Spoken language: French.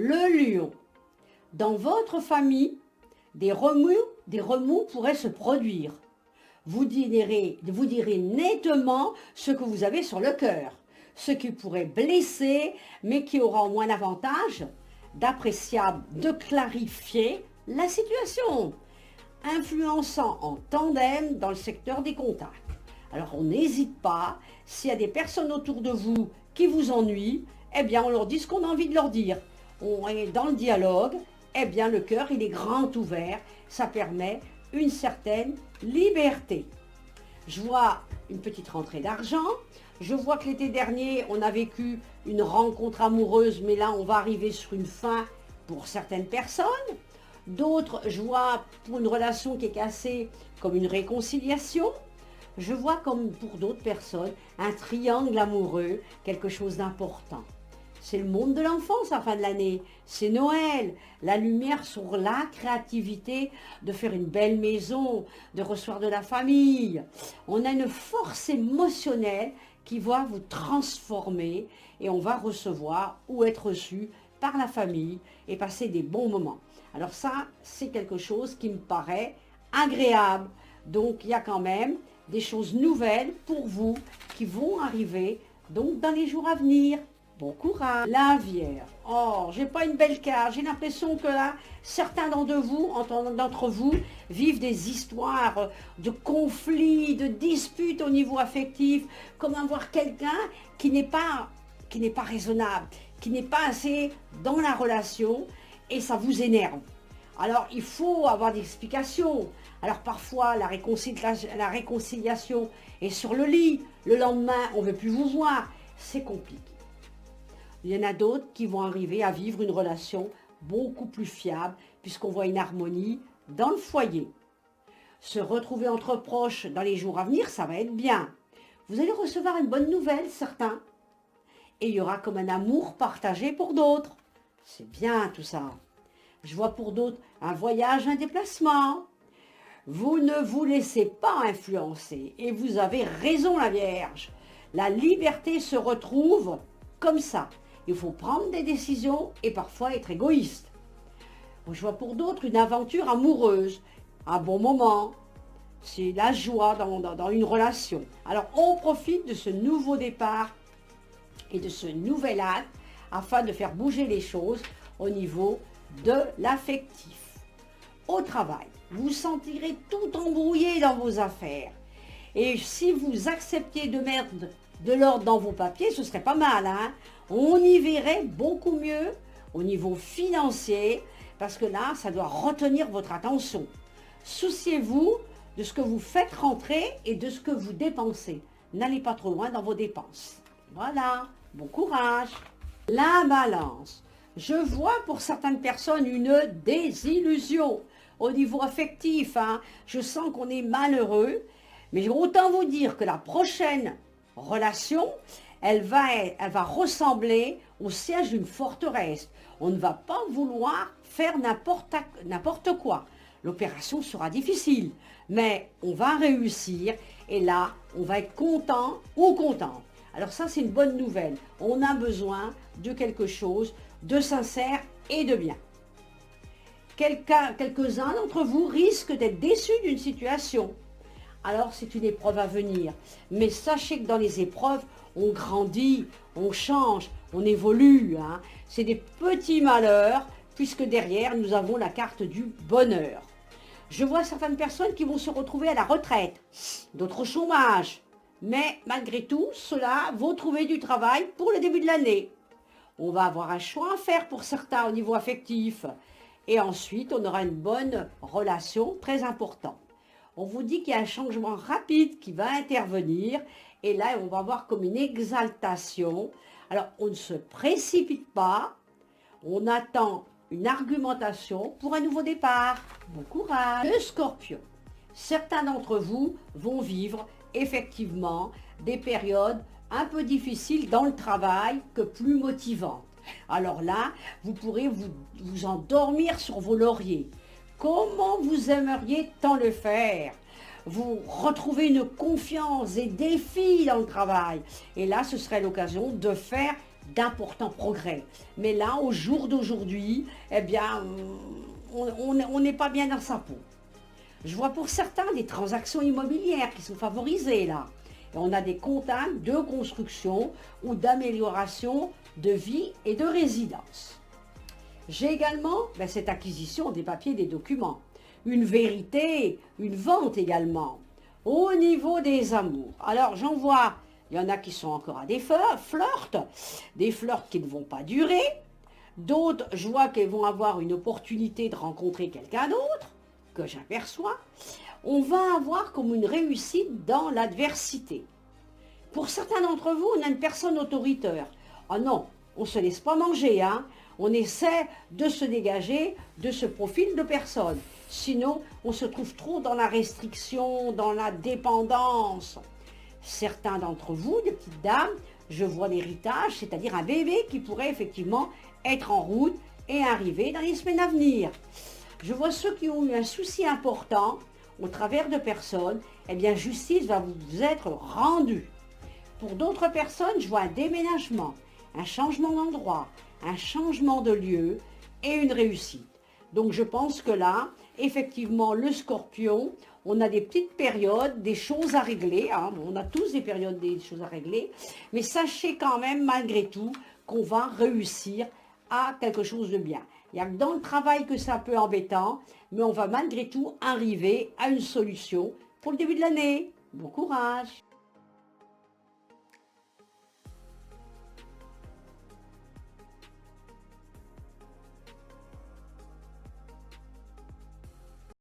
Le lion. Dans votre famille, des remous pourraient se produire. Vous direz nettement ce que vous avez sur le cœur, ce qui pourrait blesser, mais qui aura au moins l'avantage d'appréciable, de clarifier la situation, influençant en tandem dans le secteur des contacts. Alors on n'hésite pas, s'il y a des personnes autour de vous qui vous ennuient, eh bien on leur dit ce qu'on a envie de leur dire. On est dans le dialogue, eh bien le cœur il est grand ouvert, ça permet une certaine liberté. Je vois une petite rentrée d'argent, je vois que l'été dernier on a vécu une rencontre amoureuse, mais là on va arriver sur une fin pour certaines personnes. D'autres, je vois pour une relation qui est cassée comme une réconciliation. Je vois comme pour d'autres personnes un triangle amoureux, quelque chose d'important. C'est le monde de l'enfance à la fin de l'année, c'est Noël, la lumière sur la créativité de faire une belle maison, de recevoir de la famille. On a une force émotionnelle qui va vous transformer et on va recevoir ou être reçu par la famille et passer des bons moments. Alors ça, c'est quelque chose qui me paraît agréable. Donc il y a quand même des choses nouvelles pour vous qui vont arriver donc dans les jours à venir. Bon courage. La Vierge. Oh, j'ai pas une belle carte. J'ai l'impression que là, certains d'entre vous vivent des histoires de conflits, de disputes au niveau affectif. Comment voir quelqu'un qui n'est pas raisonnable, qui n'est pas assez dans la relation et ça vous énerve. Alors, il faut avoir des explications. Alors, parfois, la réconciliation est sur le lit. Le lendemain, on ne veut plus vous voir. C'est compliqué. Il y en a d'autres qui vont arriver à vivre une relation beaucoup plus fiable puisqu'on voit une harmonie dans le foyer. Se retrouver entre proches dans les jours à venir, ça va être bien. Vous allez recevoir une bonne nouvelle, certains. Et il y aura comme un amour partagé pour d'autres. C'est bien tout ça. Je vois pour d'autres un voyage, un déplacement. Vous ne vous laissez pas influencer. Et vous avez raison, la Vierge. La liberté se retrouve comme ça. Il faut prendre des décisions et parfois être égoïste. Je vois pour d'autres une aventure amoureuse, un bon moment. C'est la joie dans une relation. Alors on profite de ce nouveau départ et de ce nouvel acte afin de faire bouger les choses au niveau de l'affectif. Au travail, vous sentirez tout embrouillé dans vos affaires. Et si vous acceptiez de mettre de l'ordre dans vos papiers, ce serait pas mal, hein? On y verrait beaucoup mieux au niveau financier, parce que là, ça doit retenir votre attention. Souciez-vous de ce que vous faites rentrer et de ce que vous dépensez. N'allez pas trop loin dans vos dépenses. Voilà, bon courage. La Balance. Je vois pour certaines personnes une désillusion au niveau affectif, hein. Je sens qu'on est malheureux, mais autant vous dire que la prochaine relation, elle va ressembler au siège d'une forteresse. On ne va pas vouloir faire n'importe quoi. L'opération sera difficile, mais on va réussir et là, on va être content ou contente. Alors ça, c'est une bonne nouvelle. On a besoin de quelque chose de sincère et de bien. Quelques-uns d'entre vous risquent d'être déçus d'une situation. Alors c'est une épreuve à venir. Mais sachez que dans les épreuves, on grandit, on change, on évolue, hein. C'est des petits malheurs, puisque derrière, nous avons la carte du bonheur. Je vois certaines personnes qui vont se retrouver à la retraite, d'autres au chômage. Mais malgré tout, ceux-là vont trouver du travail pour le début de l'année. On va avoir un choix à faire pour certains au niveau affectif. Et ensuite, on aura une bonne relation très importante. On vous dit qu'il y a un changement rapide qui va intervenir. Et là, on va avoir comme une exaltation. Alors, on ne se précipite pas. On attend une argumentation pour un nouveau départ. Bon courage. Le Scorpion. Certains d'entre vous vont vivre effectivement des périodes un peu difficiles dans le travail que plus motivantes. Alors là, vous pourrez vous endormir sur vos lauriers. Comment vous aimeriez tant le faire? Vous retrouvez une confiance et défi dans le travail. Et là, ce serait l'occasion de faire d'importants progrès. Mais là, au jour d'aujourd'hui, eh bien, on n'est pas bien dans sa peau. Je vois pour certains des transactions immobilières qui sont favorisées là. Et on a des contacts de construction ou d'amélioration de vie et de résidence. J'ai également cette acquisition des papiers et des documents. Une vérité, une vente également. Au niveau des amours. Alors j'en vois, il y en a qui sont encore à des flirts, des flirts qui ne vont pas durer. D'autres, je vois qu'ils vont avoir une opportunité de rencontrer quelqu'un d'autre, que j'aperçois. On va avoir comme une réussite dans l'adversité. Pour certains d'entre vous, on a une personne autoritaire. Ah non, on ne se laisse pas manger, hein. On essaie de se dégager de ce profil de personne. Sinon, on se trouve trop dans la restriction, dans la dépendance. Certains d'entre vous, des petites dames, je vois l'héritage, c'est-à-dire un bébé qui pourrait effectivement être en route et arriver dans les semaines à venir. Je vois ceux qui ont eu un souci important au travers de personnes, eh bien justice va vous être rendue. Pour d'autres personnes, je vois un déménagement, un changement d'endroit, un changement de lieu et une réussite. Donc je pense que là, effectivement, le Scorpion, on a des petites périodes, des choses à régler. Hein. On a tous des périodes, des choses à régler. Mais sachez quand même, malgré tout, qu'on va réussir à quelque chose de bien. Il n'y a que dans le travail que c'est un peu embêtant, mais on va malgré tout arriver à une solution pour le début de l'année. Bon courage!